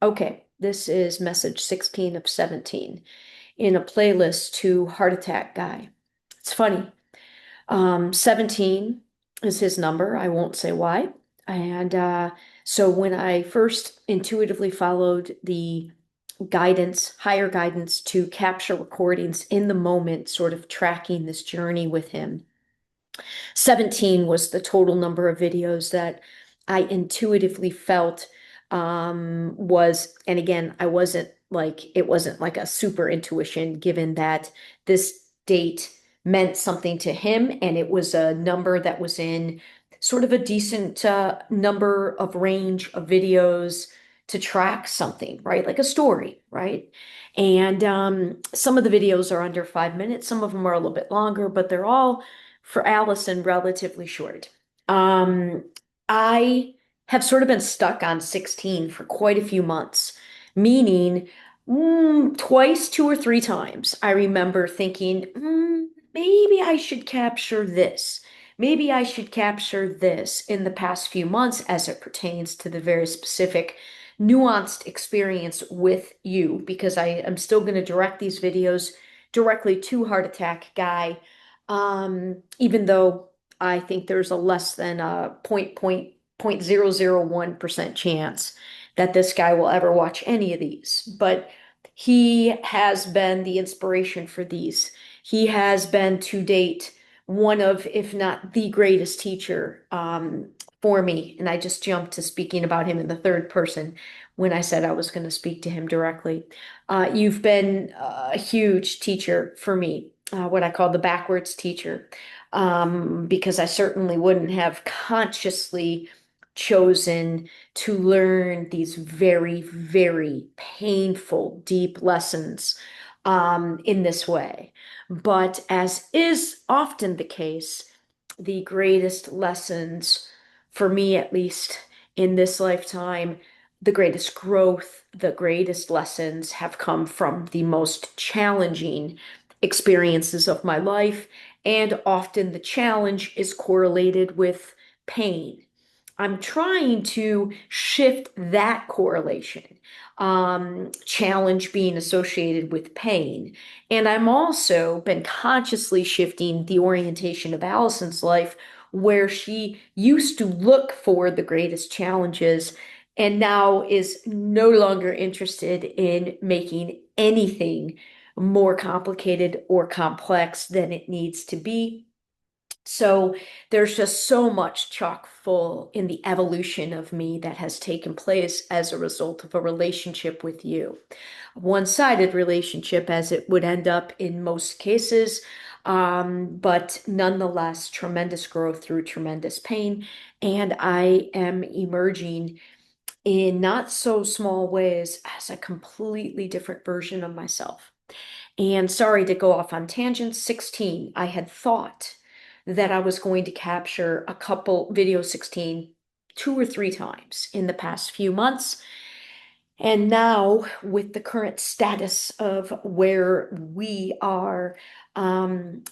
Okay, this is message 16 of 17 in a playlist to Heart Attack Guy. It's funny. 17 is his number. I won't say why. And so when I first intuitively followed the guidance, higher guidance to capture recordings in the moment, sort of tracking this journey with him, 17 was the total number of videos that I intuitively felt was, and again, it wasn't like a super intuition given that this date meant something to him and it was a number that was in sort of a decent number of range of videos to track something, right? Like a story, right? And some of the videos are under 5 minutes, some of them are a little bit longer, but they're all for Alyson relatively short. Um, I have sort of been stuck on 16 for quite a few months, meaning twice, two or three times, I remember thinking, maybe I should capture this. Maybe I should capture this in the past few months as it pertains to the very specific nuanced experience with you, because I am still going to direct these videos directly to Heart Attack Guy, even though I think there's a less than a 0.001% chance that this guy will ever watch any of these. But he has been the inspiration for these. He has been to date one of, if not the greatest teacher for me. And I just jumped to speaking about him in the third person when I said I was going to speak to him directly. You've been a huge teacher for me, what I call the backwards teacher, because I certainly wouldn't have consciously chosen to learn these very, very painful, deep lessons in this way. But as is often the case, the greatest lessons, for me at least in this lifetime, the greatest growth, the greatest lessons have come from the most challenging experiences of my life. And often the challenge is correlated with pain. I'm trying to shift that correlation, challenge being associated with pain. And I'm also been consciously shifting the orientation of Allison's life, where she used to look for the greatest challenges and now is no longer interested in making anything more complicated or complex than it needs to be. So there's just so much chock full in the evolution of me that has taken place as a result of a relationship with you. A one-sided relationship, as it would end up in most cases, but nonetheless, tremendous growth through tremendous pain. And I am emerging in not so small ways as a completely different version of myself. And sorry to go off on tangents, 16, I had thought that I was going to capture a couple video 16 two or three times in the past few months. And now, with the current status of where we are,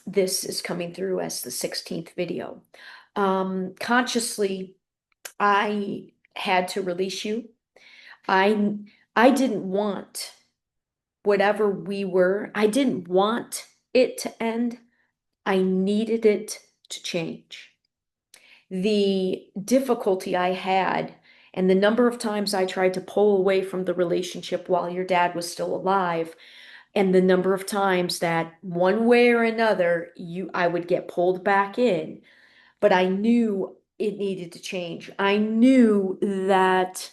this is coming through as the 16th video. Consciously, I had to release you. I I didn't want whatever we were, I didn't want it to end. I needed it to change. The difficulty I had and the number of times I tried to pull away from the relationship while your dad was still alive, and the number of times that one way or another I would get pulled back in, but I knew it needed to change. I knew that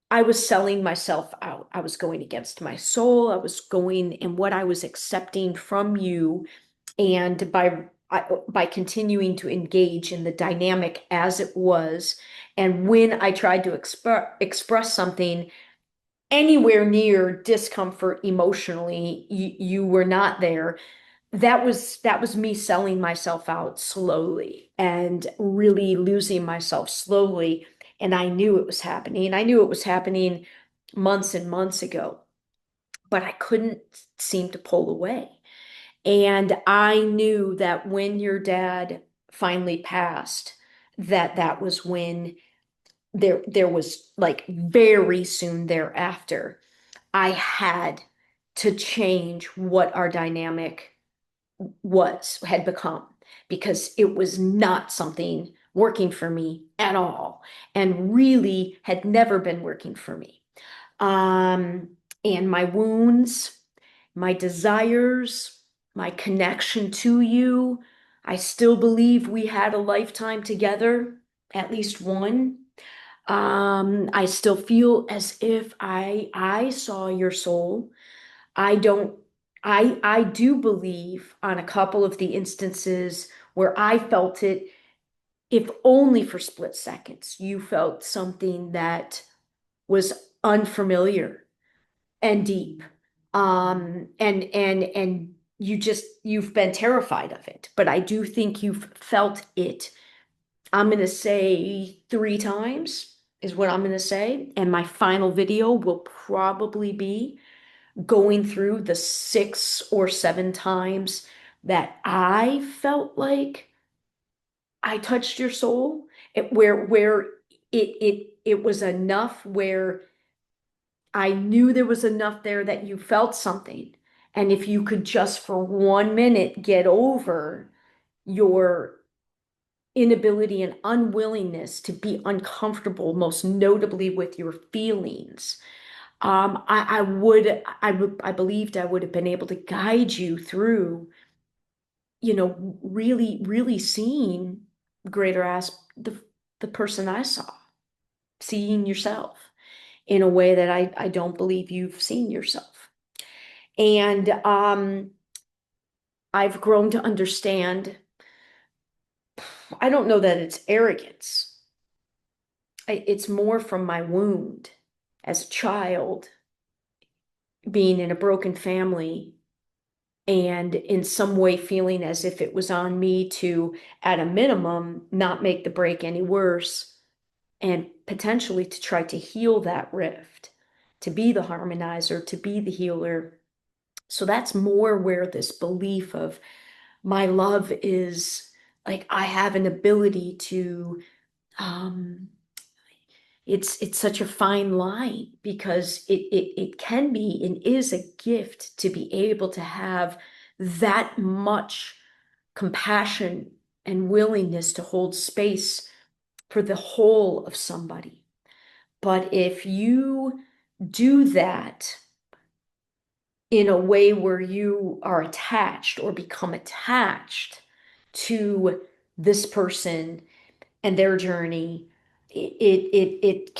I was selling myself out. I was going against my soul. I was going and what I was accepting from you. And by continuing to engage in the dynamic as it was, and when I tried to express something anywhere near discomfort emotionally, you were not there. That was me selling myself out slowly and really losing myself slowly. And I knew it was happening. I knew it was happening months and months ago, but I couldn't seem to pull away. And I knew that when your dad finally passed, that was when there was like very soon thereafter, I had to change what our dynamic had become, because it was not something working for me at all, and really had never been working for me. Um, and my wounds, my desires, my connection to you, I still believe we had a lifetime together, at least one. I still feel as if I saw your soul. I don't I do believe on a couple of the instances where I felt it, if only for split seconds, you felt something that was unfamiliar and deep. And you've been terrified of it, but I do think you've felt it. I'm gonna say 3 times is what I'm gonna say, and my final video will probably be going through the 6 or 7 times that I felt like I touched your soul, where it was enough, where I knew there was enough there that you felt something. And if you could just for 1 minute get over your inability and unwillingness to be uncomfortable, most notably with your feelings, I believed I would have been able to guide you through, really, really seeing greater as the person I saw, seeing yourself in a way that I don't believe you've seen yourself. And I've grown to understand, I don't know that it's arrogance. It's more from my wound as a child, being in a broken family, and in some way feeling as if it was on me to, at a minimum, not make the break any worse, and potentially to try to heal that rift, to be the harmonizer, to be the healer. So that's more where this belief of my love is, like, I have an ability to, um, it's such a fine line, because it can be and is a gift to be able to have that much compassion and willingness to hold space for the whole of somebody. But if you do that in a way where you are attached or become attached to this person and their journey, it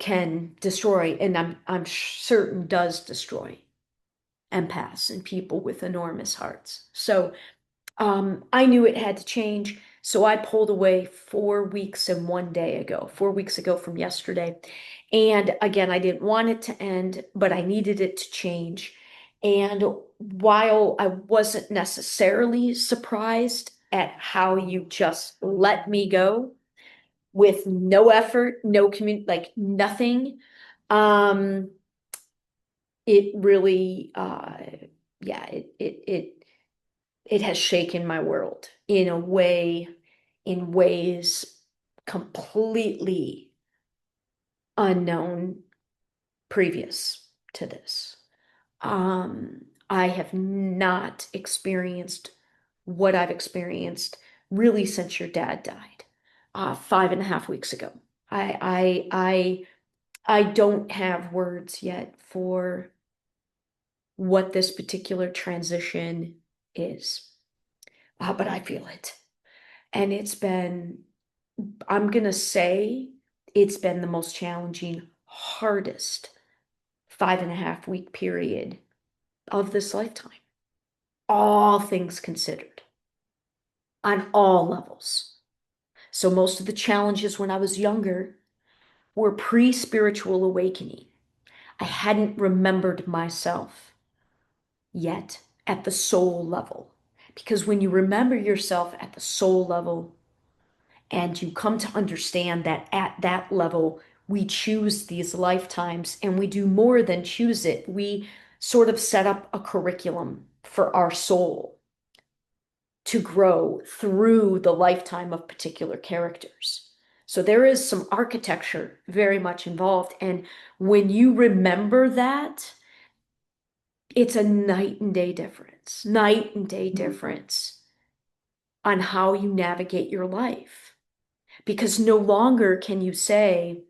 can destroy, and I'm certain does destroy empaths and people with enormous hearts. So I knew it had to change. So I pulled away 4 weeks and 1 day ago, 4 weeks ago from yesterday. And again, I didn't want it to end, but I needed it to change. And while I wasn't necessarily surprised at how you just let me go with no effort, no like nothing, um, it really, yeah, it has shaken my world in a way, in ways completely unknown previous to this. I have not experienced what I've experienced really since your dad died, 5.5 weeks ago. I don't have words yet for what this particular transition is, but I feel it. And I'm gonna say it's been the most challenging, hardest 5.5 week period of this lifetime, all things considered, on all levels. So most of the challenges when I was younger were pre-spiritual awakening. I hadn't remembered myself yet at the soul level. Because when you remember yourself at the soul level, and you come to understand that at that level, we choose these lifetimes, and we do more than choose it. We sort of set up a curriculum for our soul to grow through the lifetime of particular characters. So there is some architecture very much involved. And when you remember that, it's a night and day difference on how you navigate your life. Because no longer can you say,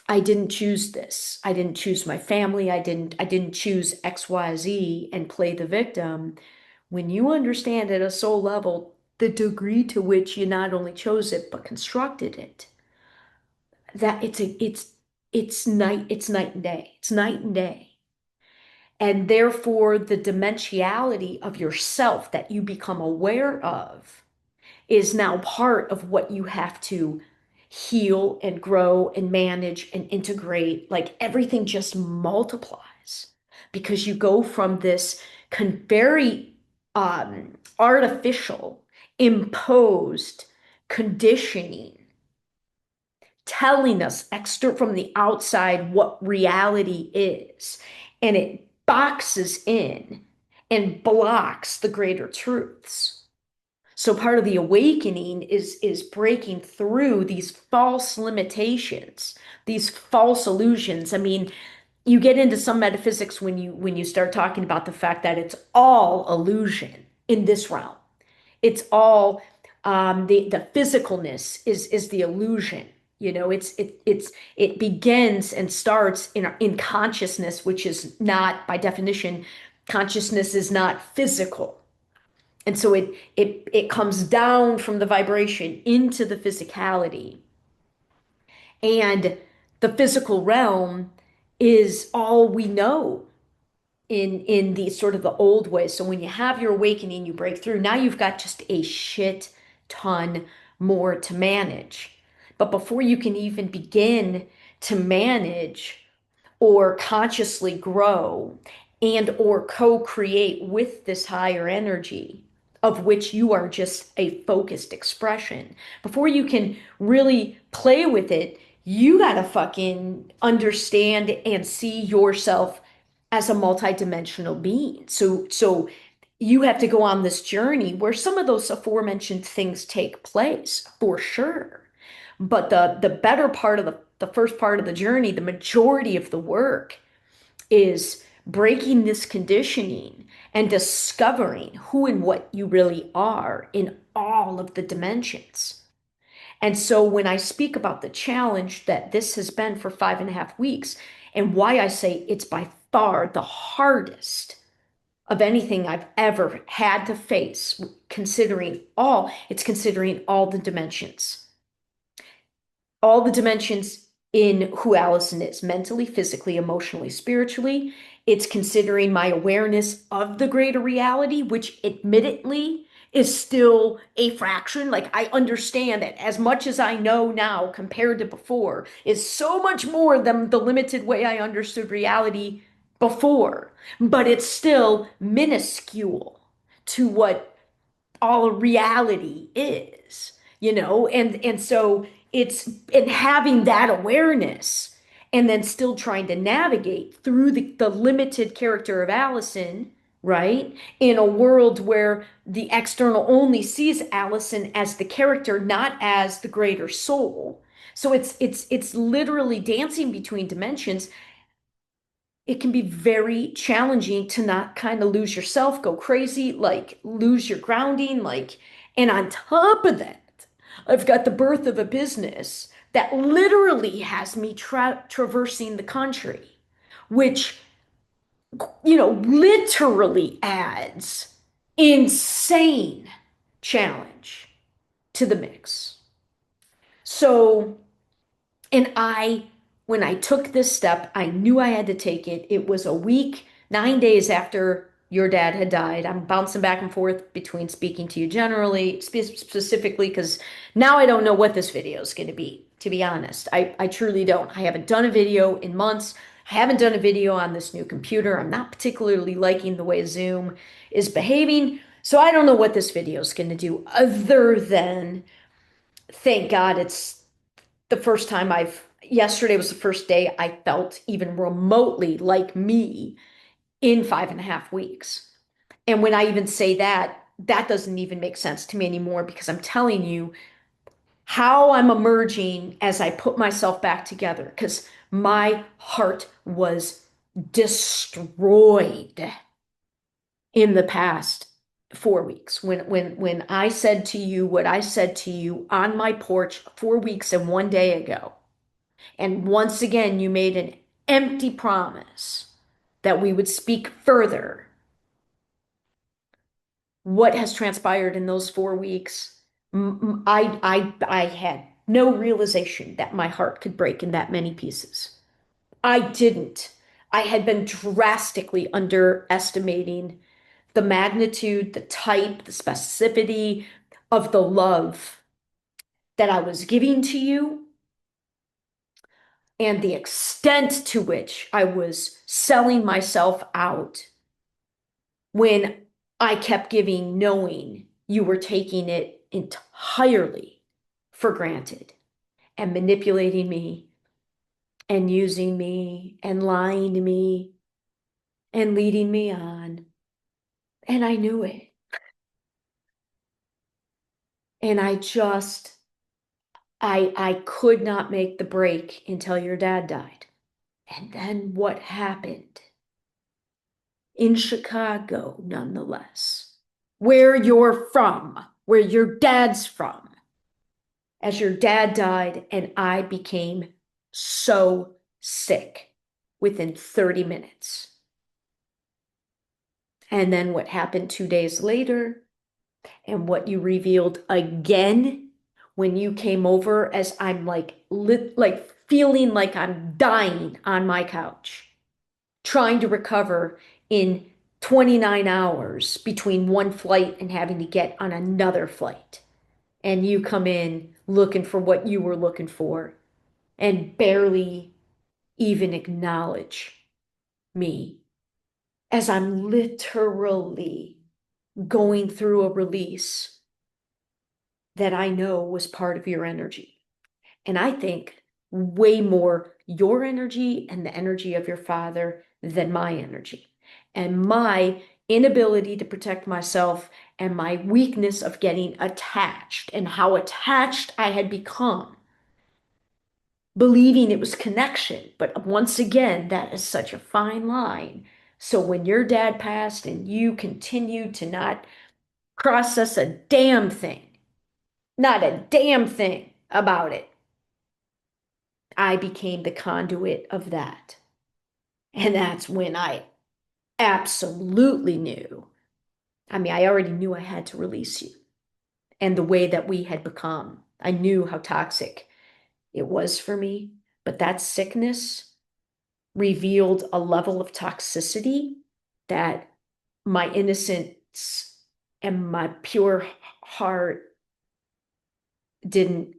I didn't choose this. I didn't choose my family. I didn't choose XYZ and play the victim. When you understand at a soul level the degree to which you not only chose it but constructed it, that it's night and day. It's night and day. And therefore the dimensionality of yourself that you become aware of is now part of what you have to heal and grow and manage and integrate. Like everything just multiplies because you go from this very artificial, imposed conditioning telling us extra from the outside what reality is, and it boxes in and blocks the greater truths. So part of the awakening is breaking through these false limitations, these false illusions. I mean, you get into some metaphysics when you start talking about the fact that it's all illusion in this realm. It's all the physicalness is the illusion. You know, it begins and starts in consciousness, which is not by definition, consciousness is not physical. And so it comes down from the vibration into the physicality. And the physical realm is all we know in the sort of the old ways. So when you have your awakening, you break through. Now you've got just a shit ton more to manage. But before you can even begin to manage or consciously grow and or co-create with this higher energy of which you are just a focused expression. Before you can really play with it, you gotta fucking understand and see yourself as a multidimensional being. So you have to go on this journey where some of those aforementioned things take place for sure. But the better part of the first part of the journey, the majority of the work is breaking this conditioning and discovering who and what you really are in all of the dimensions. And so when I speak about the challenge that this has been for 5.5 weeks, and why I say it's by far the hardest of anything I've ever had to face, it's considering all the dimensions in who Alyson is mentally, physically, emotionally, spiritually. It's considering my awareness of the greater reality, which admittedly is still a fraction. Like I understand that as much as I know now compared to before is so much more than the limited way I understood reality before, but it's still minuscule to what all reality is, and so it's in having that awareness and then still trying to navigate through the limited character of Alyson, right? In a world where the external only sees Alyson as the character, not as the greater soul. So it's literally dancing between dimensions. It can be very challenging to not kind of lose yourself, go crazy, like lose your grounding, and on top of that, I've got the birth of a business that literally has me traversing the country, which, literally adds insane challenge to the mix. So, and when I took this step, I knew I had to take it. It was a week, 9 days after your dad had died. I'm bouncing back and forth between speaking to you generally, specifically, because now I don't know what this video is going to be honest. I truly don't. I haven't done a video in months. I haven't done a video on this new computer. I'm not particularly liking the way Zoom is behaving. So I don't know what this video is going to do other than thank God it's the first time yesterday was the first day I felt even remotely like me in 5.5 weeks. And when I even say that, that doesn't even make sense to me anymore because I'm telling you how I'm emerging as I put myself back together because my heart was destroyed in the past 4 weeks. When I said to you what I said to you on my porch 4 weeks and 1 day ago, and once again you made an empty promise that we would speak further. What has transpired in those 4 weeks? I had no realization that my heart could break in that many pieces. I didn't. I had been drastically underestimating the magnitude, the type, the specificity of the love that I was giving to you and the extent to which I was selling myself out when I kept giving, knowing you were taking it entirely for granted and manipulating me and using me and lying to me and leading me on. And I knew it. And I could not make the break until your dad died. And then what happened in Chicago, nonetheless, where you're from, where your dad's from, as your dad died, and I became so sick within 30 minutes. And then what happened 2 days later, and what you revealed again when you came over as I'm like feeling like I'm dying on my couch, trying to recover in 29 hours between one flight and having to get on another flight. And you come in looking for what you were looking for and barely even acknowledge me as I'm literally going through a release that I know was part of your energy. And I think way more your energy and the energy of your father than my energy. And my inability to protect myself and my weakness of getting attached and how attached I had become, believing it was connection. But once again, that is such a fine line. So when your dad passed and you continued to not process a damn thing, not a damn thing about it, I became the conduit of that. And that's when I absolutely knew. I mean, I already knew I had to release you and the way that we had become. I knew how toxic it was for me, but that sickness revealed a level of toxicity that my innocence and my pure heart didn't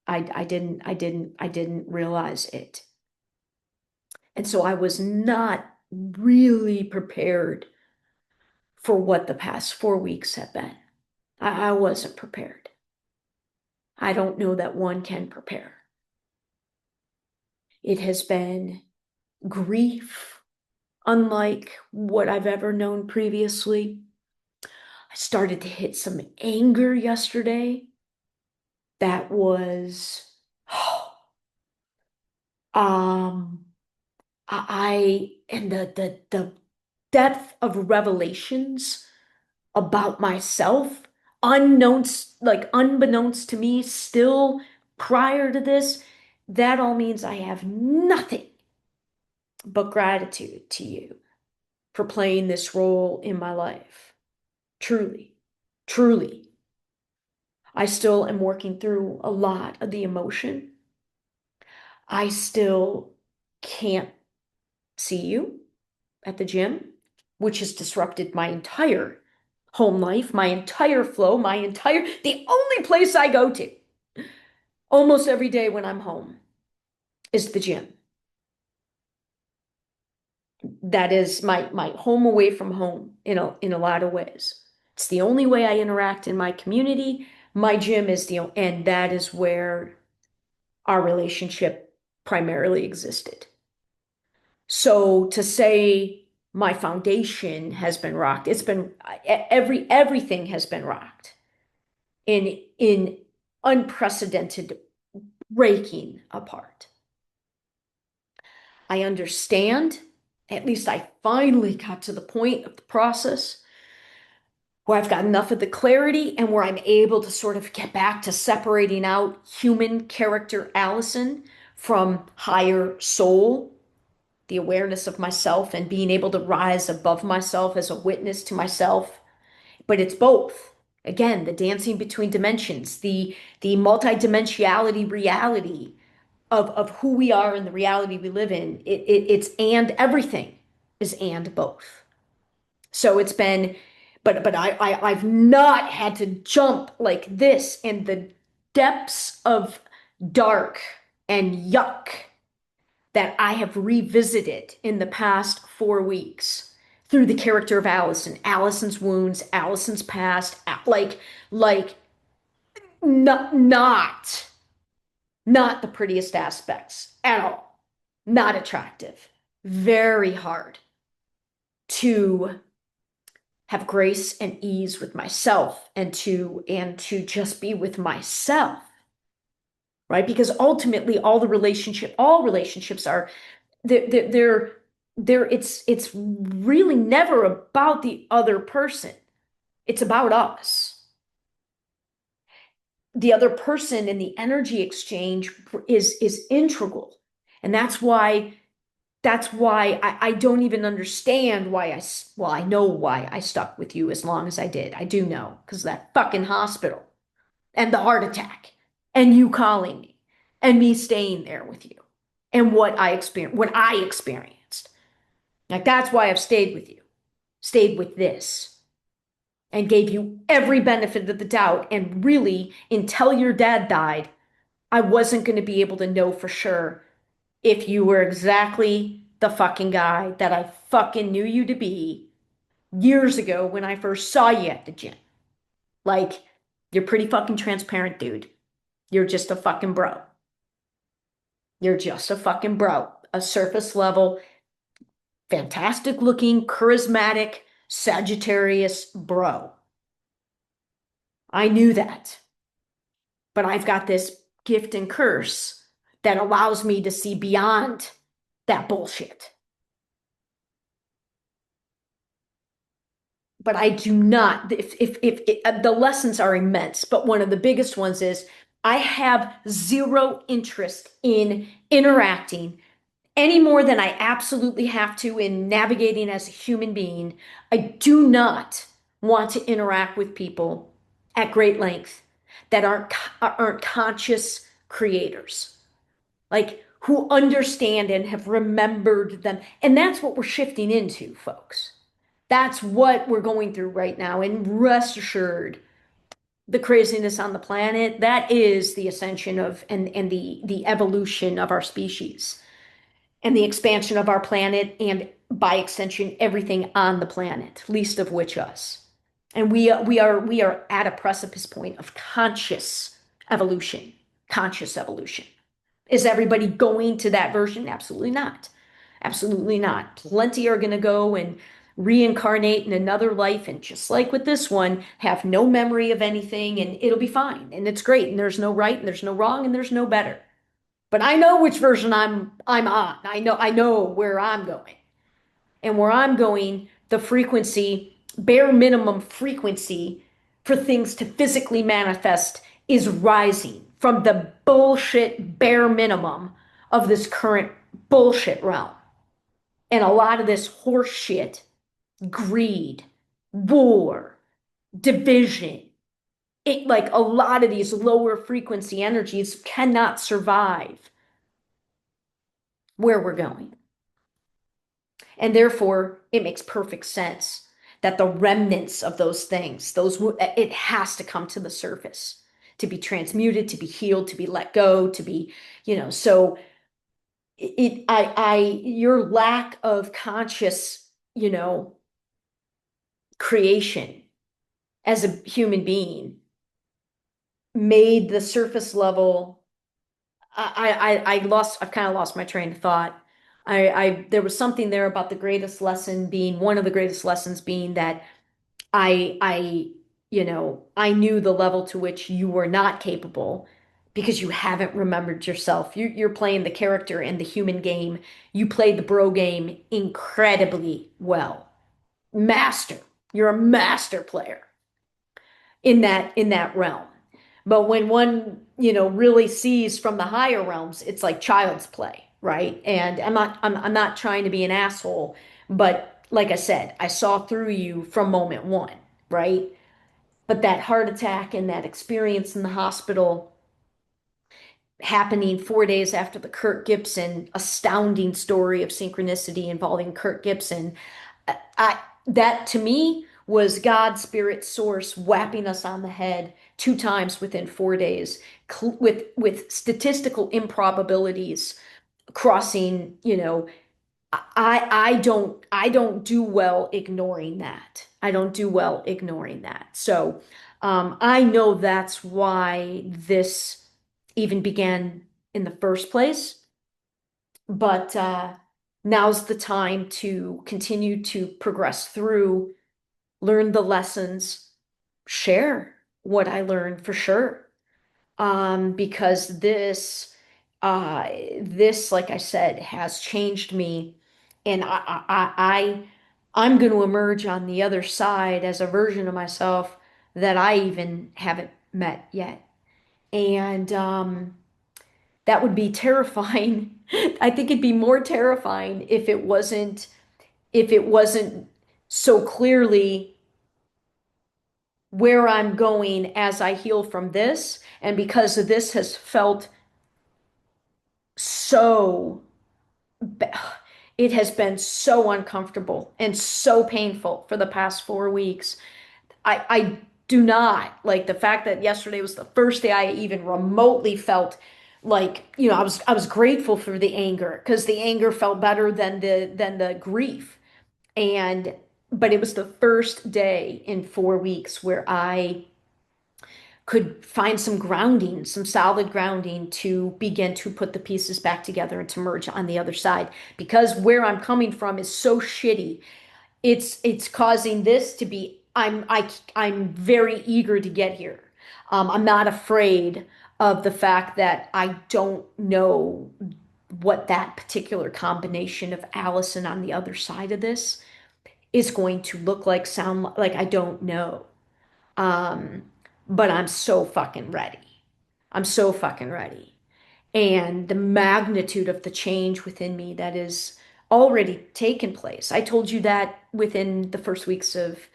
I didn't realize it. And so I was not really prepared for what the past 4 weeks have been. I wasn't prepared. I don't know that one can prepare. It has been grief, unlike what I've ever known previously. I started to hit some anger yesterday that was, um, and the depth of revelations about myself, unbeknownst to me, still prior to this, that all means I have nothing but gratitude to you for playing this role in my life. Truly, truly. I still am working through a lot of the emotion. I still can't see you at the gym, which has disrupted my entire home life, my entire flow, the only place I go to almost every day when I'm home is the gym. That is my home away from home in a lot of ways. It's the only way I interact in my community. My gym is and that is where our relationship primarily existed. So to say my foundation has been rocked, it's been everything has been rocked in unprecedented breaking apart. I understand, at least I finally got to the point of the process where I've got enough of the clarity and where I'm able to sort of get back to separating out human character Alyson from higher soul, the awareness of myself and being able to rise above myself as a witness to myself. But it's both. Again, the dancing between dimensions, the multidimensionality reality of who we are and the reality we live in. It's and everything is and both. So it's been, but I've not had to jump like this in the depths of dark and yuck that I have revisited in the past 4 weeks through the character of Alyson, Alyson's wounds, Alyson's past, like not not the prettiest aspects at all, not attractive, very hard to have grace and ease with myself and to just be with myself, right? Because ultimately all relationships are they're it's really never about the other person. It's about us. The other person and the energy exchange is integral. And that's why I don't even understand why well, I know why I stuck with you as long as I did. I do know, because of that fucking hospital and the heart attack and you calling me and me staying there with you and what I experienced. Like that's why I've stayed with you, stayed with this, and gave you every benefit of the doubt. And really, until your dad died, I wasn't going to be able to know for sure if you were exactly the fucking guy that I fucking knew you to be years ago when I first saw you at the gym. Like, you're pretty fucking transparent, dude. You're just a fucking bro. You're just a fucking bro. A surface level, fantastic looking, charismatic, Sagittarius bro. I knew that. But I've got this gift and curse that allows me to see beyond that bullshit. But I do not, if the lessons are immense, but one of the biggest ones is I have zero interest in interacting any more than I absolutely have to in navigating as a human being. I do not want to interact with people at great length that aren't conscious creators, like who understand and have remembered them. And that's what we're shifting into, folks. That's what we're going through right now. And rest assured, the craziness on the planet, that is the ascension of and the evolution of our species and the expansion of our planet, and by extension, everything on the planet, least of which us. And we are at a precipice point of conscious evolution. Conscious evolution. Is everybody going to that version? Absolutely not. Absolutely not. Plenty are going to go and reincarnate in another life, and just like with this one, have no memory of anything, and it'll be fine, and it's great, and there's no right, and there's no wrong, and there's no better. But I know which version I'm on. I know where I'm going. And where I'm going, the frequency, bare minimum frequency for things to physically manifest is rising from the bullshit bare minimum of this current bullshit realm. And a lot of this horse shit, greed, war, division, like a lot of these lower frequency energies cannot survive where we're going. And therefore, it makes perfect sense that the remnants of those things, it has to come to the surface to be transmuted, to be healed, to be let go, to be, so your lack of conscious, creation as a human being made the surface level. I've kind of lost my train of thought. There was something there about the greatest lesson being one of the greatest lessons being that I I knew the level to which you were not capable because you haven't remembered yourself. You're playing the character in the human game. You played the bro game incredibly well. Master. You're a master player in that realm. But when one, really sees from the higher realms, it's like child's play, right? And I'm not trying to be an asshole, but like I said, I saw through you from moment one, right? But that heart attack and that experience in the hospital happening 4 days after the Kirk Gibson astounding story of synchronicity involving Kirk Gibson, that to me was God's spirit source whapping us on the head 2 times within 4 days, with statistical improbabilities crossing. I don't do well ignoring that. I don't do well ignoring that. So I know that's why this even began in the first place. But now's the time to continue to progress through, learn the lessons, share what I learned for sure. Because this, like I said, has changed me, and I'm going to emerge on the other side as a version of myself that I even haven't met yet. And that would be terrifying. I think it'd be more terrifying if it wasn't so clearly where I'm going as I heal from this, and because this has felt so it has been so uncomfortable and so painful for the past 4 weeks. I do not like the fact that yesterday was the first day I even remotely felt like, I was grateful for the anger because the anger felt better than the grief. And but it was the first day in 4 weeks where I could find some grounding, some solid grounding to begin to put the pieces back together and to merge on the other side. Because where I'm coming from is so shitty. It's causing this to be, I'm very eager to get here. I'm not afraid of the fact that I don't know what that particular combination of Allison on the other side of this is going to look like, sound like. I don't know. Um, but I'm so fucking ready. I'm so fucking ready. And the magnitude of the change within me that is already taken place. I told you that within the first weeks of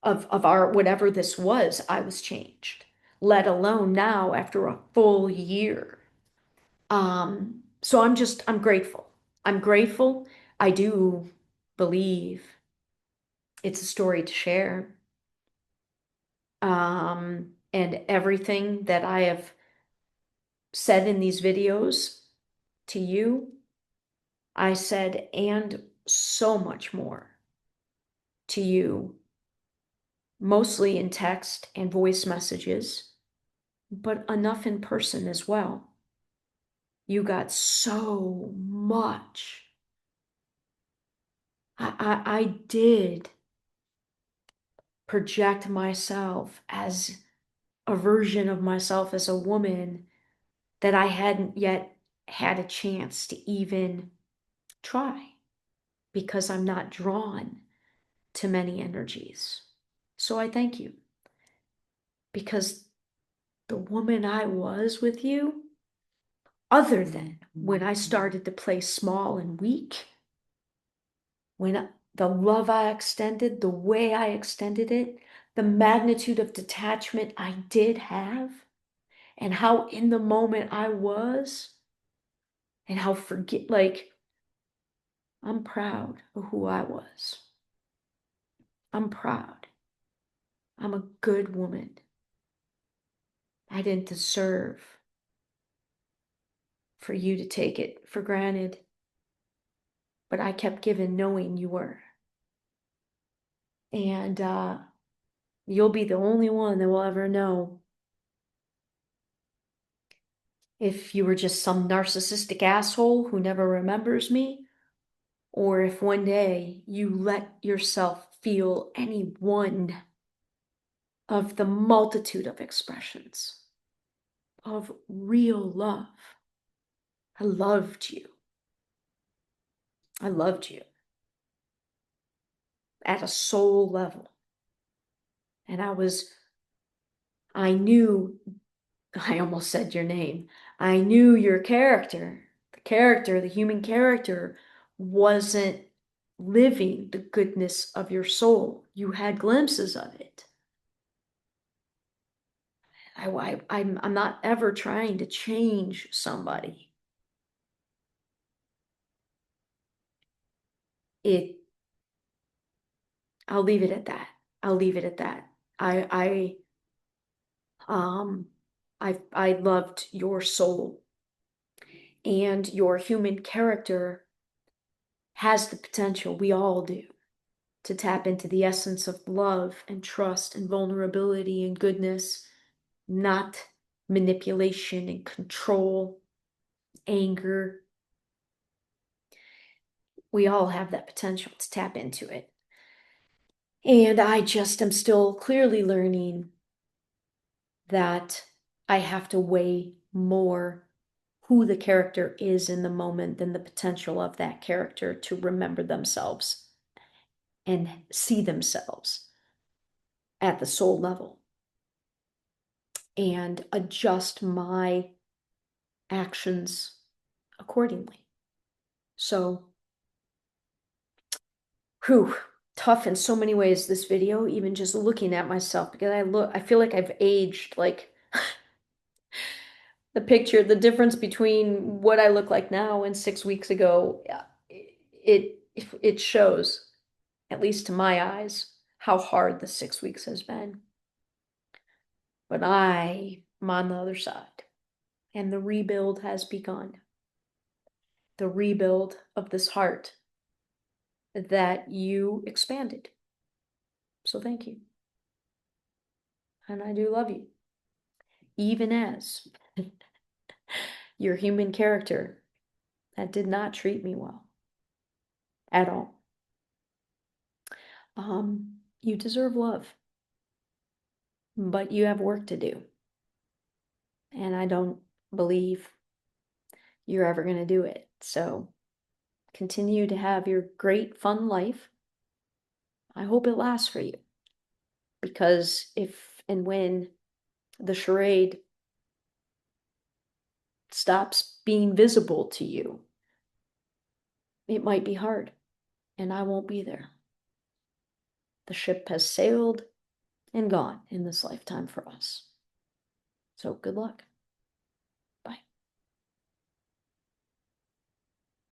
our whatever this was, I was changed, let alone now after a full year. So I'm grateful. I'm grateful. I do believe it's a story to share. And everything that I have said in these videos to you, I said, and so much more to you, mostly in text and voice messages, but enough in person as well. You got so much. I did project myself as a version of myself as a woman that I hadn't yet had a chance to even try because I'm not drawn to many energies. So I thank you because the woman I was with you, other than when I started to play small and weak, when the love I extended, the way I extended it, the magnitude of detachment I did have, and how in the moment I was, and how I'm proud of who I was. I'm proud. I'm a good woman. I didn't deserve for you to take it for granted, but I kept giving knowing you were. And you'll be the only one that will ever know if you were just some narcissistic asshole who never remembers me, or if one day you let yourself feel any one of the multitude of expressions of real love. I loved you. I loved you at a soul level. And I knew, I almost said your name. I knew your character. The human character wasn't living the goodness of your soul. You had glimpses of it. I'm not ever trying to change somebody. I'll leave it at that. I'll leave it at that. Um, I loved your soul, and your human character has the potential, we all do, to tap into the essence of love and trust and vulnerability and goodness, not manipulation and control, anger. We all have that potential to tap into it. And I just am still clearly learning that I have to weigh more who the character is in the moment than the potential of that character to remember themselves and see themselves at the soul level and adjust my actions accordingly. So, whew, tough in so many ways, this video, even just looking at myself, because I feel like I've aged, like the difference between what I look like now and 6 weeks ago, it it shows, at least to my eyes, how hard the 6 weeks has been. But I'm on the other side, and the rebuild has begun. The rebuild of this heart that you expanded. So thank you. And I do love you. Even as your human character that did not treat me well at all. You deserve love, but you have work to do. And I don't believe you're ever going to do it. So continue to have your great, fun life. I hope it lasts for you. Because if and when the charade stops being visible to you, it might be hard, and I won't be there. The ship has sailed and gone in this lifetime for us. So good luck.